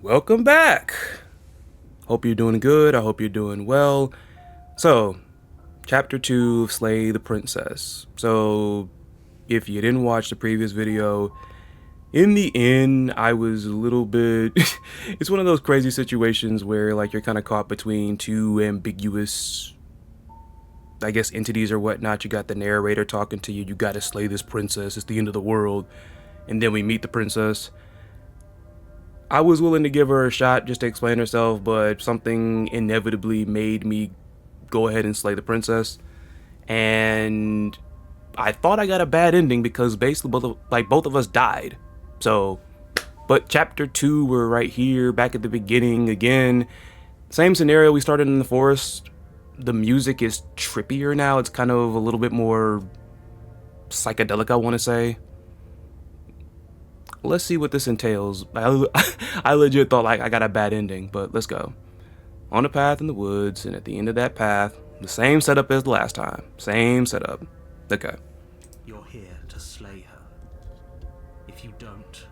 Welcome back. Hope you're doing good. I hope you're doing well. So, chapter 2 of Slay the Princess. So, if you didn't watch the previous video, in the end, I was a little bit... it's one of those crazy situations where, like, you're kind of caught between two ambiguous, I guess, entities or whatnot. You got the narrator talking to you. You got to slay this princess. It's the end of the world. And then we meet the princess. I was willing to give her a shot just to explain herself, but something inevitably made me go ahead and slay the princess. And I thought I got a bad ending because basically both of us died. So, but chapter 2, we're right here, back at the beginning again. Same scenario, we started in the forest. The music is trippier now. It's kind of a little bit more psychedelic, I want to say. Let's see what this entails. I legit thought like I got a bad ending, but let's go. On a path in the woods, and at the end of that path, the same setup as the last time. Same setup. Okay. You're here to slay her. If you don't,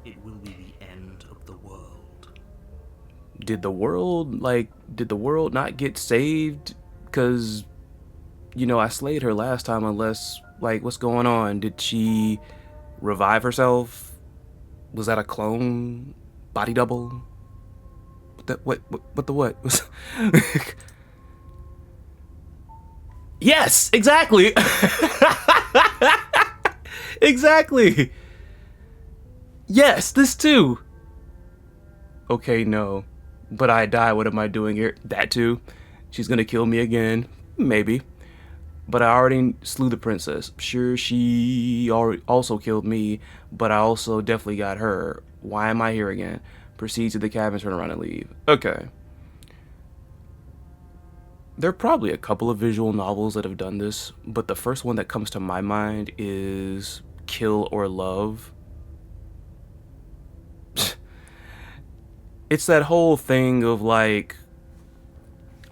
it will be the end of the world. Did the world not get saved? Because, you know, I slayed her last time, unless, like, what's going on? Did she revive herself? Was that a clone? Body double? What? Yes, exactly. Exactly. Yes, this too. Okay, no. But I die, what am I doing here? That too. She's gonna kill me again. Maybe. But I already slew the princess. Sure, she also killed me, but I also definitely got her. Why am I here again? Proceed to the cabin, turn around and leave. Okay. There are probably a couple of visual novels that have done this, but the first one that comes to my mind is Kill or Love. It's that whole thing of like...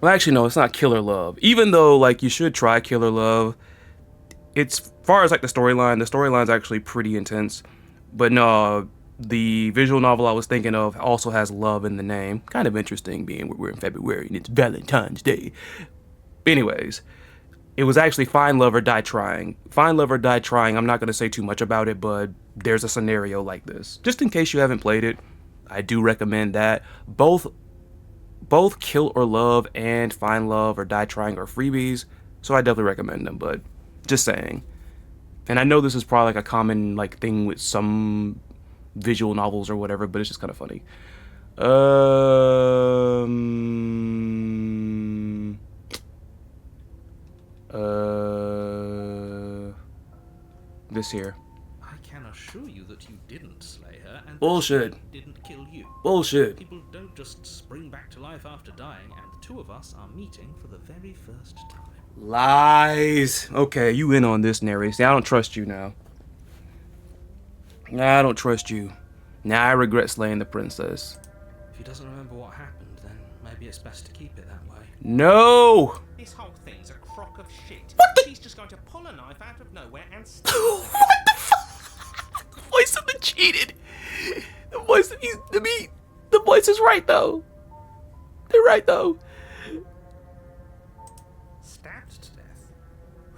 Well, actually, no, it's not Kill or Love. Even though, like, you should try Kill or Love, it's, as far as, like, the storyline's actually pretty intense. But no, the visual novel I was thinking of also has love in the name. Kind of interesting, being we're in February and it's Valentine's Day. Anyways, it was actually Find Love or Die Trying. Find Love or Die Trying, I'm not going to say too much about it, but there's a scenario like this. Just in case you haven't played it, I do recommend that. Both Kill or Love and Find Love or Die Trying are freebies, so I definitely recommend them, but just saying. And I know this is probably like a common like thing with some visual novels or whatever, but it's just kind of funny. This here. I can assure you that you didn't slay her, and Bullshit. didn't kill you. Bullshit. People don't just spring back to life after dying, and the two of us are meeting for the very first time. Lies. Okay, you in on this, narrator. See, I don't trust you now. Nah, I don't trust you. Now I regret slaying the princess. If he doesn't remember what happened, then maybe it's best to keep it that way. No! This whole thing's a crock of shit. What the- She's just going to pull a knife out of nowhere and What the fuck? The voice of the cheated. The voice of the voice is right though. They're right though. Stabbed to death.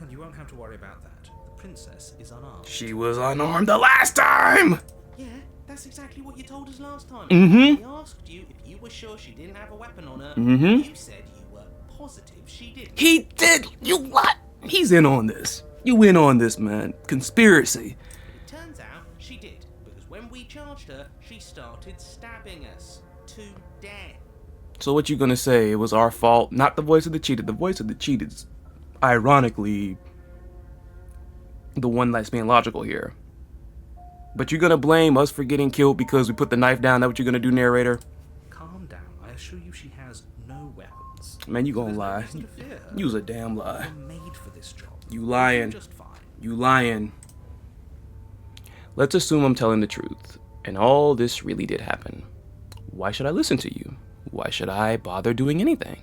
And you won't have to worry about that. The princess is unarmed. She was unarmed the last time. Yeah, that's exactly what you told us last time. Mm-hmm. We asked you if you were sure she didn't have a weapon on her. Mm-hmm. You said you were positive she didn't. He did. You what? He's in on this. You in on this, man. Conspiracy. It turns out she did, because when we charged her, she started stabbing us to death. So what you gonna say? It was our fault, not the voice of the cheated. The voice of the cheated is, ironically, the one that's being logical here. But you're gonna blame us for getting killed because we put the knife down? That what you're gonna do, narrator? Calm down. I assure you she has no weapons. Man, you So gonna there's no lie. reason to fear her. You's a damn lie. You're made for this job. You lying. Just fine. You lying. Let's assume I'm telling the truth, and all this really did happen. Why should I listen to you? Why should I bother doing anything?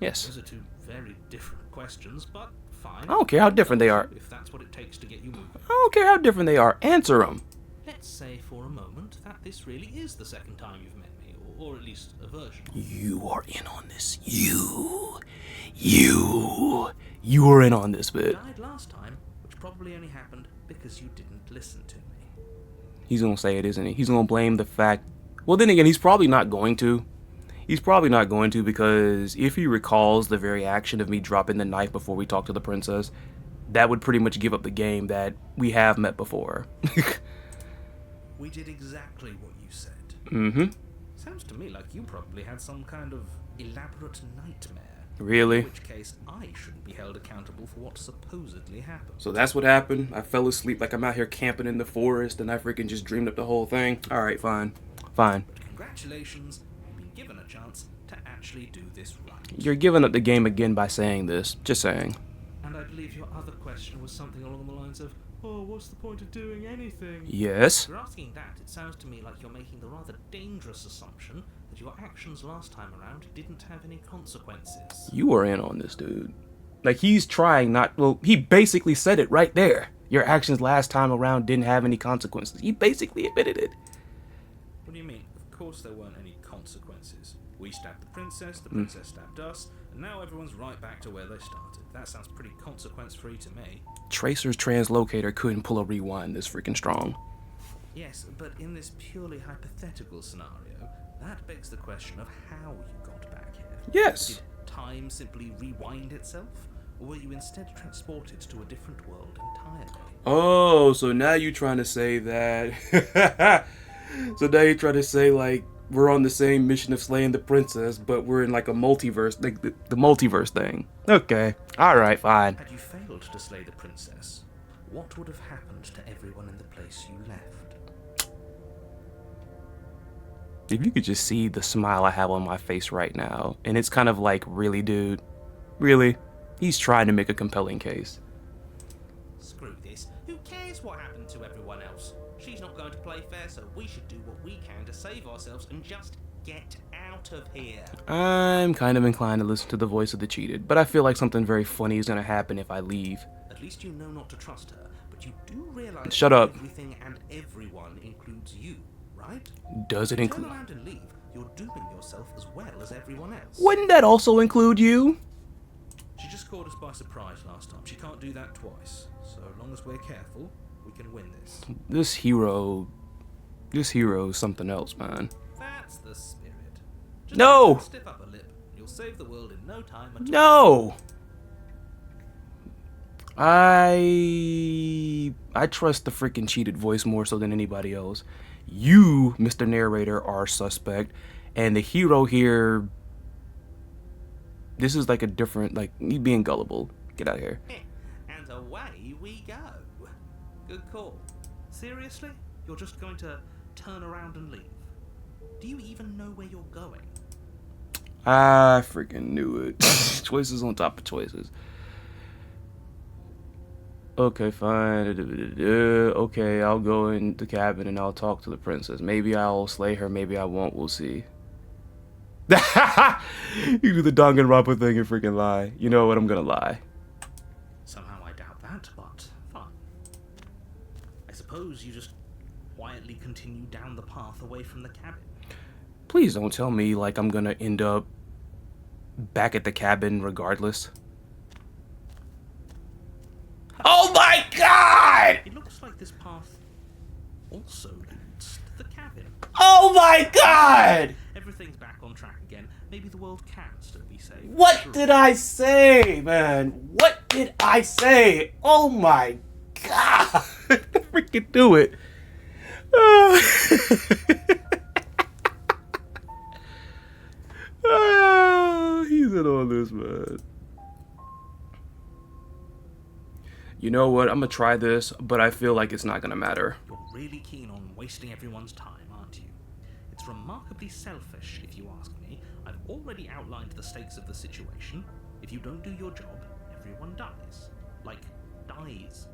Yes. Those are two very different questions, but fine. I don't care how different they are. If that's what it takes to get you moving. I don't care how different they are. Answer them. let's say for a moment that this really is the second time you've met me, or at least a version. You are in on this. You are in on this You bit. died last time, which probably only happened because you didn't listen to me. He's gonna say it, isn't he? He's gonna blame the fact. Well, then again, he's probably not going to. He's probably not going to, because if he recalls the very action of me dropping the knife before we talked to the princess, that would pretty much give up the game that we have met before. We did exactly what you said. Mm-hmm. Sounds to me like you probably had some kind of elaborate nightmare. Really? In which case, I shouldn't be held accountable for what supposedly happened. So that's what happened? I fell asleep like I'm out here camping in the forest and I freaking just dreamed up the whole thing? Alright, fine. Fine. But congratulations, you've been given a chance to actually do this right. You're giving up the game again by saying this. Just saying. And I believe your other question was something along the lines of, oh, what's the point of doing anything? Yes? If you're asking that, it sounds to me like you're making the rather dangerous assumption that your actions last time around didn't have any consequences. You are in on this, dude. Like, he's trying not... Well, he basically said it right there. Your actions last time around didn't have any consequences. He basically admitted it. What do you mean? Of course there weren't any consequences. We stabbed the princess stabbed us, and now everyone's right back to where they started. That sounds pretty consequence-free to me. Tracer's translocator couldn't pull a rewind this freaking strong. Yes, but in this purely hypothetical scenario, that begs the question of how you got back here. Yes. Did time simply rewind itself? Or were you instead transported to a different world entirely? Oh, so now you're trying to say that... So now you're trying to say, like, we're on the same mission of slaying the princess, but we're in, like, a multiverse, like, the multiverse thing. Okay. Alright, fine. Had you failed to slay the princess, what would have happened to everyone in the place you left? If you could just see the smile I have on my face right now, and it's kind of like, really, dude? Really? He's trying to make a compelling case. Screw this. Who cares what happened to everyone else? She's not going to play fair, so we should do what we can to save ourselves and just get out of here. I'm kind of inclined to listen to the voice of the cheated, but I feel like something very funny is going to happen if I leave. At least you know not to trust her, but you do realize Shut that up. everything and everyone includes you, right? Does it Turn include... around and leave, you're dooming yourself as well as everyone else. Wouldn't that also include you? She just caught us by surprise last time. She can't do that twice. So long as we're careful, we can win this. This hero is something else, man. That's the spirit. Just No! Stiff up a lip. You'll save the world in no time at all. No! I trust the freaking cheated voice more so than anybody else. You, Mr. Narrator, are suspect, and the hero here, this is like a different, like, me being gullible. Get out of here. And away we go. Good call. Seriously? You're just going to turn around and leave? Do you even know where you're going? I freaking knew it. Choices on top of choices. Okay, fine. Okay, I'll go in the cabin and I'll talk to the princess. Maybe I'll slay her, maybe I won't. We'll see. You do the Danganronpa thing and freaking lie. You know what? I'm gonna lie. Somehow I doubt that, but fine. I suppose you just quietly continue down the path away from the cabin. Please don't tell me like I'm gonna end up back at the cabin regardless. Oh my god! It looks like this path also leads to the cabin. Oh my god! Everything's back on track again. Maybe the world can still be saved. What did I say, man? What did I say? Oh my god! Freaking do it. He's in on this, man. You know what? I'm gonna try this, but I feel like it's not gonna matter. You're really keen on wasting everyone's time, aren't you? It's remarkably selfish, if you ask me. I've already outlined the stakes of the situation. If you don't do your job, everyone dies. Like, dies.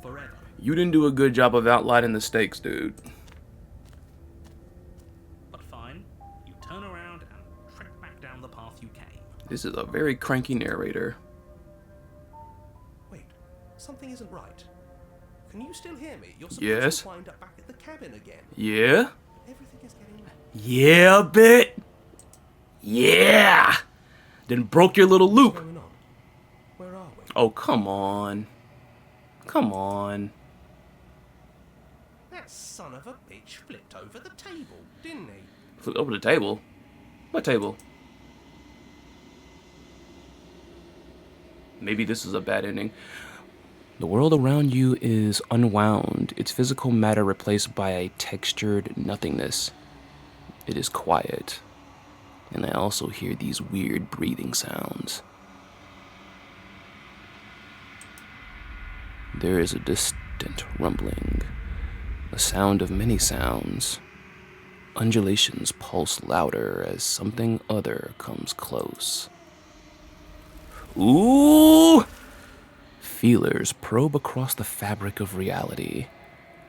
Forever. You didn't do a good job of outlining the stakes, dude. But fine, you turn around and trek back down the path you came. This is a very cranky narrator. Wait, something isn't right. Can you still hear me? You're supposed Yes. to wind up back at the cabin again. Yeah? Everything is getting... Yeah, a bit. Yeah! Then broke your little What's loop. going on? Where are we? Oh, come on. Come on. That son of a bitch flipped over the table, didn't he? Flipped over the table? What table? Maybe this is a bad ending. The world around you is unwound, its physical matter replaced by a textured nothingness. It is quiet, and I also hear these weird breathing sounds. There is a distant rumbling, a sound of many sounds. Undulations pulse louder as something other comes close. Ooh! Feelers probe across the fabric of reality.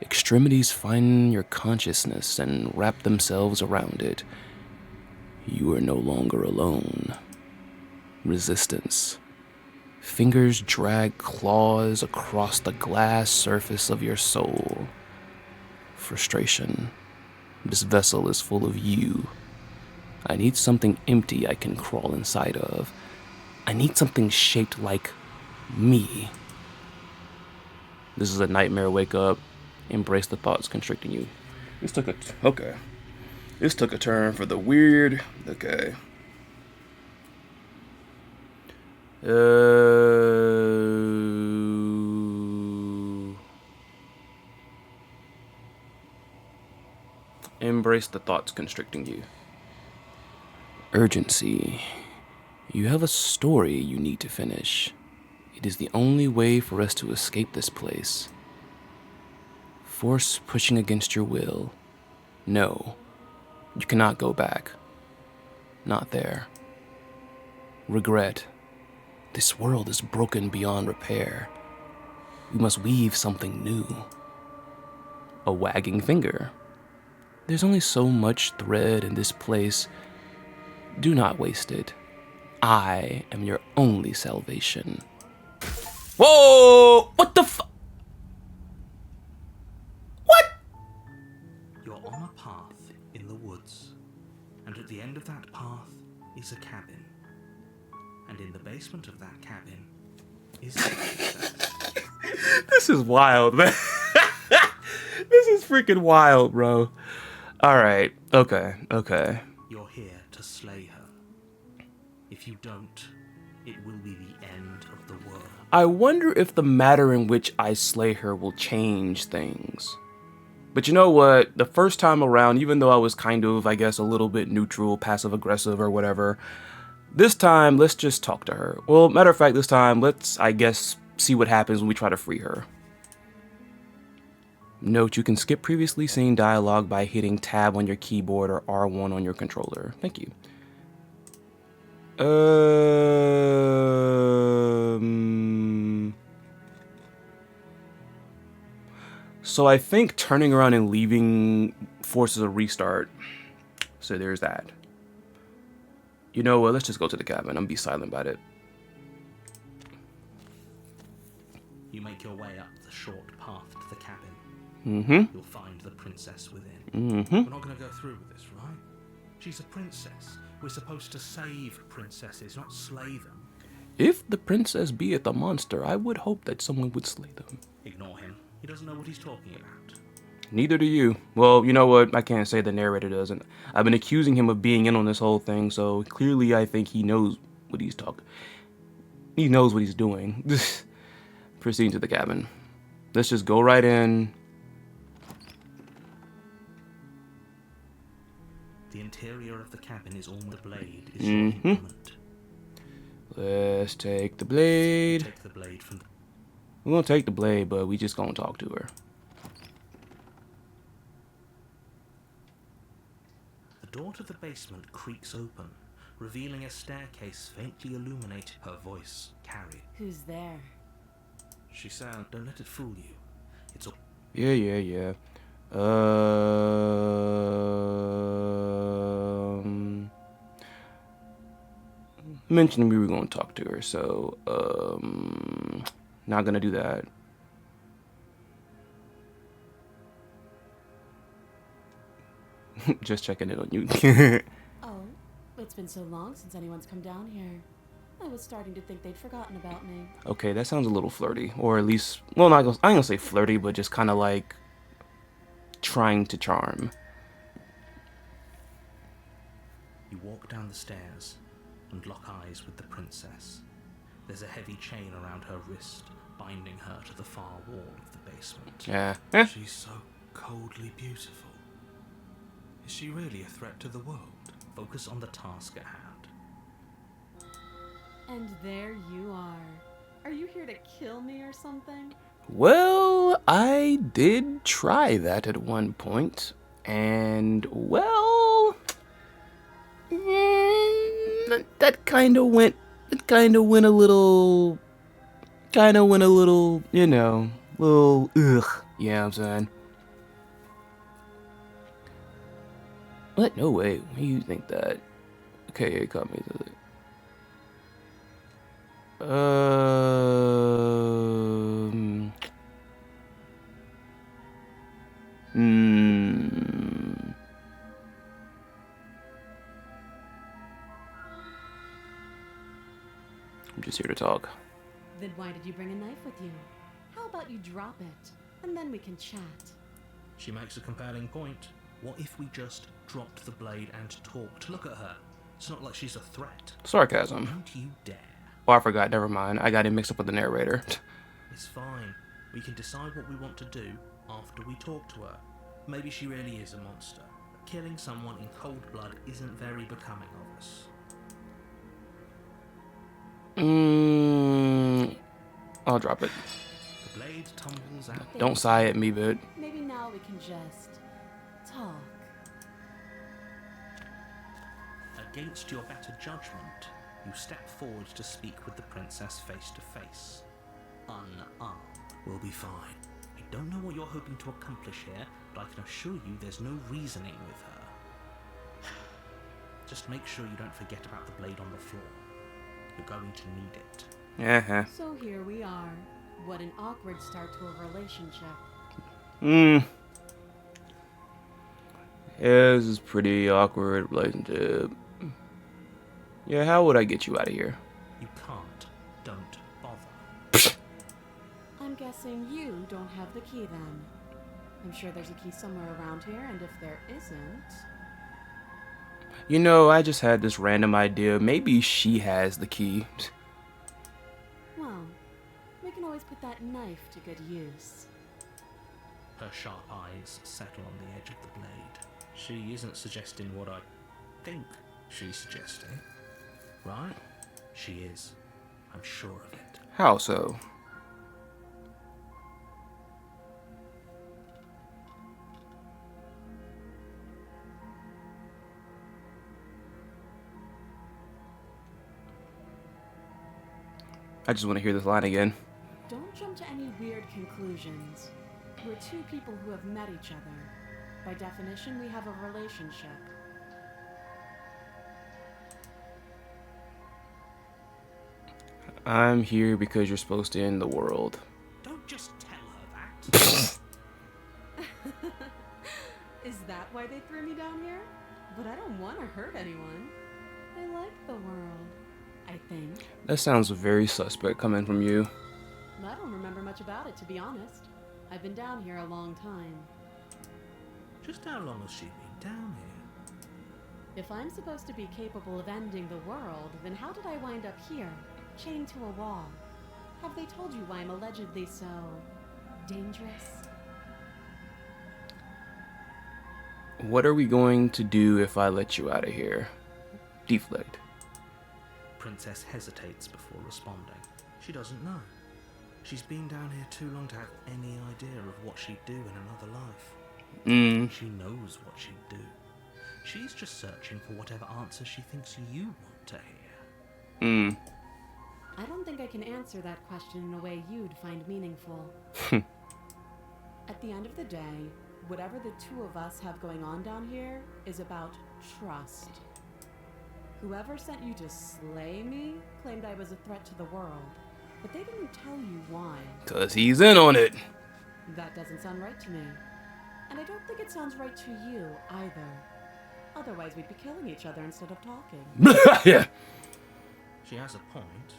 Extremities find your consciousness and wrap themselves around it. You are no longer alone. Resistance. Fingers drag claws across the glass surface of your soul. Frustration. This vessel is full of you. I need something empty I can crawl inside of. I need something shaped like me. This is a nightmare. Wake up. Embrace the thoughts constricting you. This took a turn for the weird. Okay. Embrace the thoughts constricting you. Urgency. You have a story you need to finish. It is the only way for us to escape this place. Force pushing against your will. No, you cannot go back. Not there. Regret. This world is broken beyond repair. We must weave something new. A wagging finger. There's only so much thread in this place. Do not waste it. I am your only salvation. Whoa! What the fu- What? You're on a path in the woods, and at the end of that path is a cabin. And in the basement of that cabin is a princess. This is wild, man. This is freaking wild, bro. Alright, okay. You're here to slay her. If you don't, it will be the end of the world. I wonder if the matter in which I slay her will change things. But you know what? The first time around, even though I was kind of, I guess, a little bit neutral, passive-aggressive or whatever, this time, let's just talk to her. Well, matter of fact, this time, let's, I guess, see what happens when we try to free her. Note, you can skip previously seen dialogue by hitting tab on your keyboard or R1 on your controller. Thank you. So I think turning around and leaving forces a restart. So there's that. You know what? Let's just go to the cabin. I'm gonna be silent about it. You make your way up the short path to the cabin. Mm-hmm. You'll find the princess within. Mm-hmm. We're not going to go through with this, right? She's a princess. We're supposed to save princesses, not slay them. If the princess be it the monster, I would hope that someone would slay them. Ignore him. He doesn't know what he's talking about. Neither do you. Well, you know what? I can't say the narrator doesn't. I've been accusing him of being in on this whole thing, so clearly I think he knows what he's talking. He knows what he's doing. Proceeding to the cabin. Let's just go right in. The interior of the cabin is almost the blade is your implement. Let's take the blade. Take the blade from the... We're gonna take the blade, but we just gonna talk to her. The door to the basement creaks open, revealing a staircase faintly illuminated. Her voice carried. Who's there? She sounds... Don't let it fool you. It's all... Yeah. Mentioned we were going to talk to her, so not gonna do that. Just checking in on you. Oh, it's been so long since anyone's come down here. I was starting to think they'd forgotten about me. Okay, that sounds a little flirty, or at least, well, not I ain't gonna say flirty, but just kind of like trying to charm. You walk down the stairs and lock eyes with the princess. There's a heavy chain around her wrist, binding her to the far wall of the basement. Yeah. She's so coldly beautiful. Is she really a threat to the world? Focus on the task at hand. And there you are. Are you here to kill me or something? Well, I did try that at one point, and well, that kind of went. It kind of went a little. You know, little ugh. Yeah, I'm saying. What? No way. Why do you think that? Okay, it caught me. Hmm. I'm just here to talk. Then why did you bring a knife with you? How about you drop it, and then we can chat? She makes a compelling point. What if we just dropped the blade and talked? Look at her. It's not like she's a threat. Sarcasm. Don't you dare. Oh, I forgot. Never mind. I got it mixed up with the narrator. It's fine. We can decide what we want to do after we talk to her. Maybe she really is a monster. Killing someone in cold blood isn't very becoming of us. I'll drop it. The blade tumbles out. Don't sigh at me, but Maybe now we can just talk. Against your better judgment, you step forward to speak with the princess face to face. Unarmed. We'll be fine. I don't know what you're hoping to accomplish here, but I can assure you there's no reasoning with her. Just make sure you don't forget about the blade on the floor. You're going to need it. yeah. So here we are. What an awkward start to a relationship. Yeah, this is pretty awkward relationship. Yeah, how would I get you out of here? You can't. Don't bother. I'm guessing you don't have the key then. I'm sure there's a key somewhere around here, and if there isn't... You know, I just had this random idea. Maybe she has the key. Well, we can always put that knife to good use. Her sharp eyes settle on the edge of the blade. She isn't suggesting what I think she's suggesting. Right? She is. I'm sure of it. How so? I just want to hear this line again. Don't jump to any weird conclusions. We're two people who have met each other. By definition, we have a relationship. I'm here because you're supposed to end the world. Don't just tell her that. Is that why they threw me down here? But I don't want to hurt anyone. I like the world, I think. That sounds very suspect coming from you. I don't remember much about it, to be honest. I've been down here a long time. Just how long has she been down here? If I'm supposed to be capable of ending the world, then how did I wind up here, chained to a wall? Have they told you why I'm allegedly so... dangerous? What are we going to do if I let you out of here? Deflect. Princess hesitates before responding. She doesn't know. She's been down here too long to have any idea of what she'd do in another life. She knows what she'd do. She's just searching for whatever answer she thinks you want to hear. I don't think I can answer that question in a way you'd find meaningful. At the end of the day, whatever the two of us have going on down here is about trust. Whoever sent you to slay me claimed I was a threat to the world, but they didn't tell you why. 'Cause he's in on it. That doesn't sound right to me. And I don't think it sounds right to you either. Otherwise, we'd be killing each other instead of talking. Yeah. She has a point.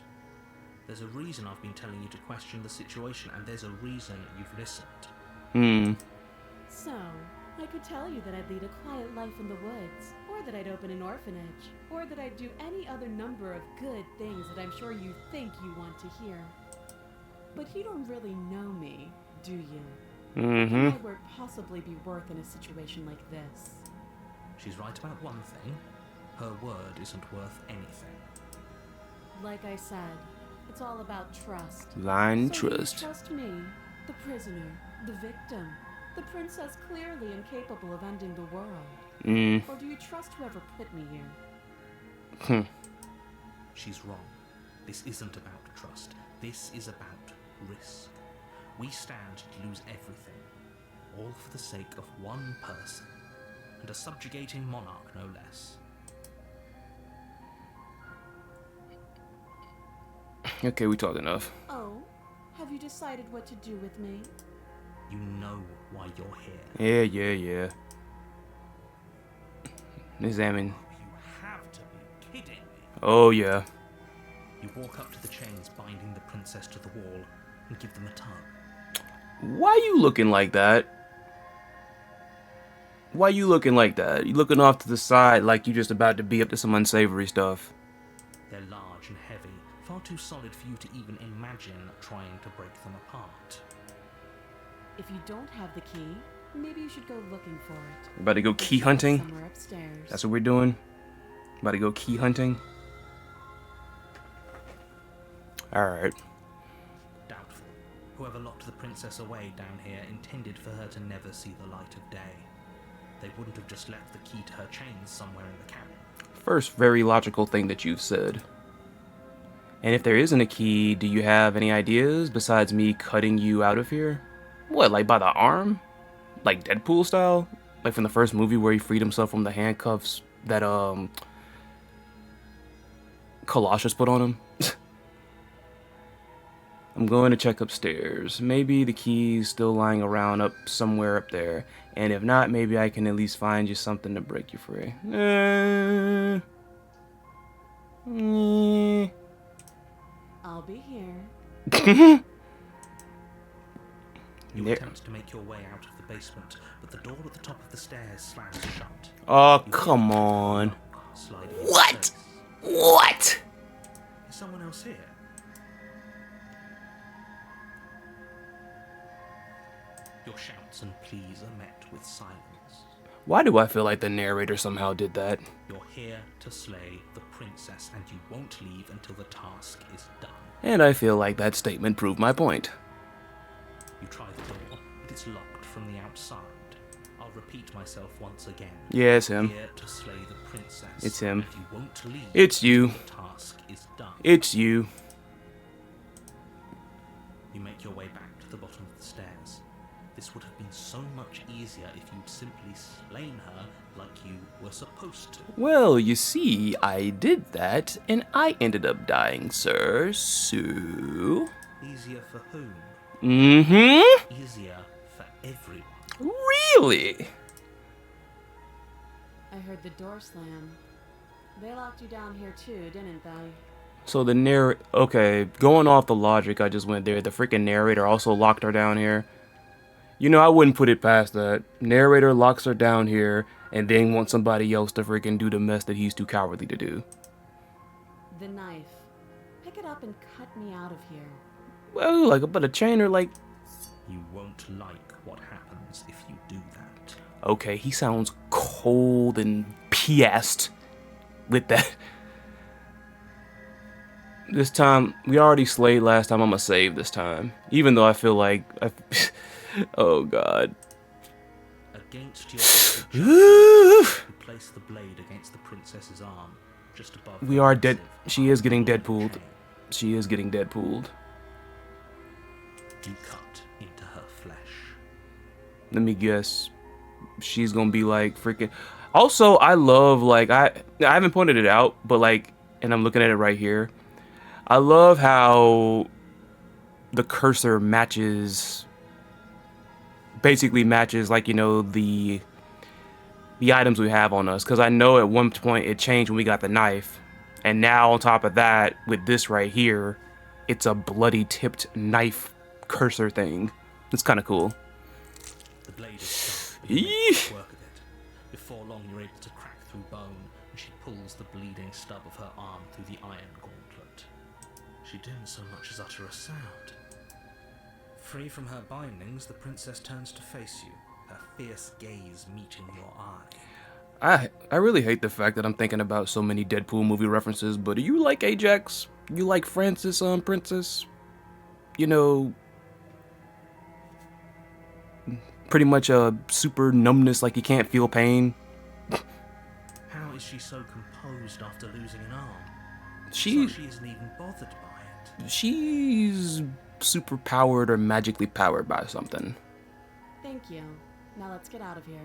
There's a reason I've been telling you to question the situation, and there's a reason you've listened. Hmm. So, I could tell you that I'd lead a quiet life in the woods, or that I'd open an orphanage, or that I'd do any other number of good things that I'm sure you think you want to hear. But you don't really know me, do you? Mm-hmm. What can my word possibly be worth in a situation like this? She's right about one thing. Her word isn't worth anything. Like I said, it's all about trust. Blind So do you trust. trust me, the prisoner, the victim, the princess clearly incapable of ending the world? Mm. Or do you trust whoever put me here? Hmm. She's wrong. This isn't about trust. This is about risk. We stand to lose everything, all for the sake of one person, and a subjugating monarch no less. Okay, we talked enough. Oh, have you decided what to do with me? You know why you're here. Yeah. Examine. You have to be kidding me. Oh, yeah. You walk up to the chains binding the princess to the wall and give them a tug. Why you looking like that? Why you looking like that? You looking off to the side like you just about to be up to some unsavory stuff. They're large and heavy, far too solid for you to even imagine trying to break them apart. If you don't have the key, maybe you should go looking for it. We're about to go It's key hunting. somewhere upstairs. That's what we're doing. About to go key hunting. Alright. Doubtful. Whoever locked the princess away down here intended for her to never see the light of day. They wouldn't have just left the key to her chains somewhere in the cabin. First very logical thing that you've said. And if there isn't a key, do you have any ideas besides me cutting you out of here? What, like by the arm? Like Deadpool style? Like from the first movie where he freed himself from the handcuffs that Colossus put on him? I'm going to check upstairs. Maybe the key's still lying around up somewhere up there. And if not, maybe I can at least find you something to break you free. I'll be here. You There- attempt to make your way out of the basement, but the door at the top of the stairs slams shut. Oh, You come hear on. sliding into What? place. What? Is someone else here? Your shouts and pleas are met with silence. Why do I feel like the narrator somehow did that? You're here to slay the princess, and you won't leave until the task is done. And I feel like that statement proved my point. You try the door, but it's locked from the outside. I'll repeat myself once again. Yeah, it's him. Here to slay the princess. It's him. And you won't leave. It's you. until the task is done. It's you. You make your way back to the bottom of the stairs. This would have been so much easier if you'd simply slain her like you were supposed to. Well, you see, I did that, and I ended up dying, sir, so... Easier for whom? Mm-hmm. Easier for everyone. Really? I heard the door slam. They locked you down here too, didn't they? So the okay, going off the logic I just went there, the freaking narrator also locked her down here. You know, I wouldn't put it past that. Narrator locks her down here, and then wants somebody else to freaking do the mess that he's too cowardly to do. The knife. Pick it up and cut me out of here. Well, like, but a chain or like... You won't like what happens if you do that. Okay, he sounds cold and pissed with that. This time, we already slayed last time, I'm gonna save this time. Even though I feel like... oh, God. Against your you place the blade against the princess's arm, just above. We the are dead. massive She is getting iron Deadpooled. chain. She is getting Deadpooled. You cut into her flesh. Let me guess. She's gonna be like freaking... Also, I love, like, I haven't pointed it out, but like, and I'm looking at it right here. I love how the cursor matches, basically matches, like, you know, the the items we have on us, because I know at one point it changed when we got the knife, and now on top of that, with this right here, it's a bloody tipped knife cursor thing. It's kind of cool. The blade is sharp, and you make quick work of it. Before long, you're able to crack through bone, and she pulls the bleeding stub of her arm through the iron gauntlet. She didn't so much as utter a sound. Free from her bindings, the princess turns to face you, her fierce gaze meeting your eye. I really hate the fact that I'm thinking about so many Deadpool movie references, but do you like Ajax? You like Francis Princess? You know, pretty much a super numbness, like you can't feel pain. How is she so composed after losing an arm? She isn't even bothered by it. She's super powered or magically powered by something. Thank you. Now let's get out of here.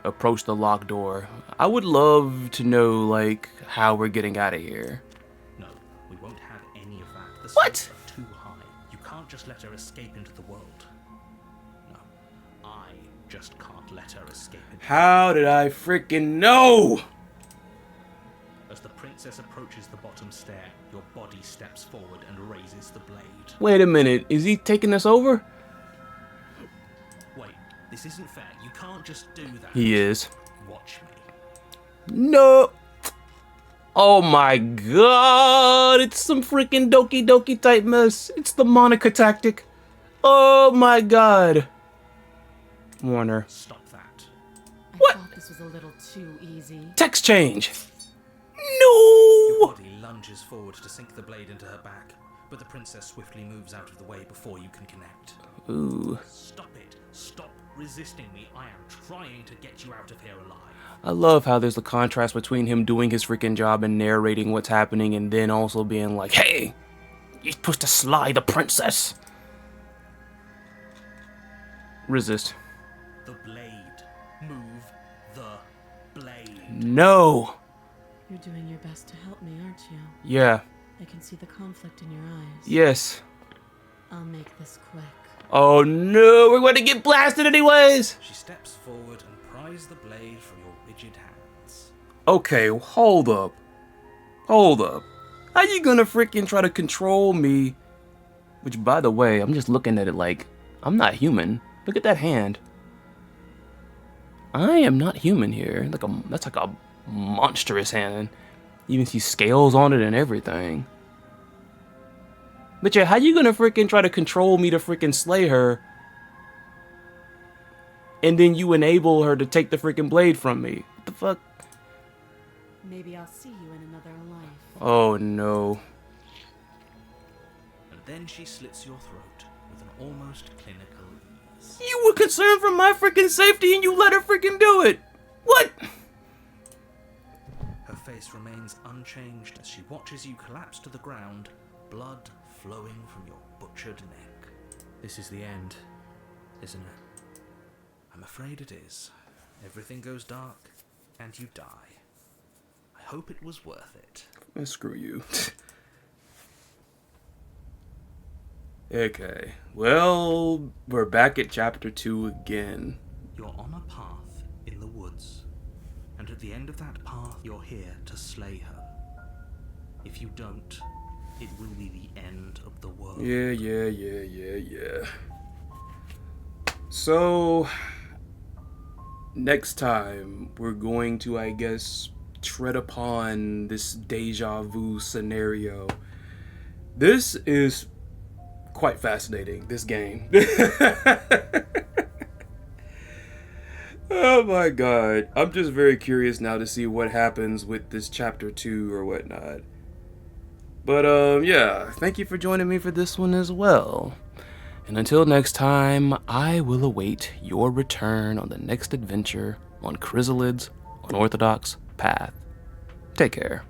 Approach the locked door. I would love to know, like, how we're getting out of here. No, we won't have any of that. The What? stakes are too high. You can't just let her escape into the world. No, I just can't let her escape into How did I freaking know? As the princess approaches the bottom stair, your body steps forward and raises the blade. Wait a minute, is he taking us over? Wait, this isn't fair. You can't just do that. He is. Watch me. No. Oh my god, it's some freaking Doki Doki type mess. It's the Monica tactic. Oh my god. Warner. Stop that. I thought this was a little too easy. Text change. Your No. body lunges forward to sink the blade into her back, but the princess swiftly moves out of the way before you can connect. Ooh. Stop it. Stop resisting me. I am trying to get you out of here alive. I love how there's a contrast between him doing his freaking job and narrating what's happening and then also being like, hey, you're supposed to slide the princess. Resist. The blade. Move the blade. No. You're doing your best to help me, aren't you? Yeah. I can see the conflict in your eyes. Yes. I'll make this quick. Oh no, we're going to get blasted anyways. She steps forward and pries the blade from your rigid hands. Okay, hold up. Hold up. How you gonna freaking try to control me? Which, by the way, I'm just looking at it like, I'm not human. Look at that hand. I am not human here. That's like a monstrous hand. You even see scales on it and everything. But yeah, how you gonna freaking try to control me to freaking slay her? And then you enable her to take the freaking blade from me? What the fuck? Maybe I'll see you in another life. Oh no. And then she slits your throat with an almost clinical ease. You were concerned for my freaking safety and you let her freaking do it. What? Her face remains unchanged as she watches you collapse to the ground, blood flowing from your butchered neck. This is the end, isn't it? I'm afraid it is. Everything goes dark, and you die. I hope it was worth it. Screw you. Okay, well, we're back at chapter 2 again. You're on a path in the woods, and at the end of that path, you're here to slay her. If you don't, it will be the end of the world. Yeah. So, next time, we're going to, I guess, tread upon this deja vu scenario. This is quite fascinating, this game. Oh my god. I'm just very curious now to see what happens with this chapter 2 or whatnot. But, yeah, thank you for joining me for this one as well. And until next time, I will await your return on the next adventure on Chrysalid's Unorthodox Path. Take care.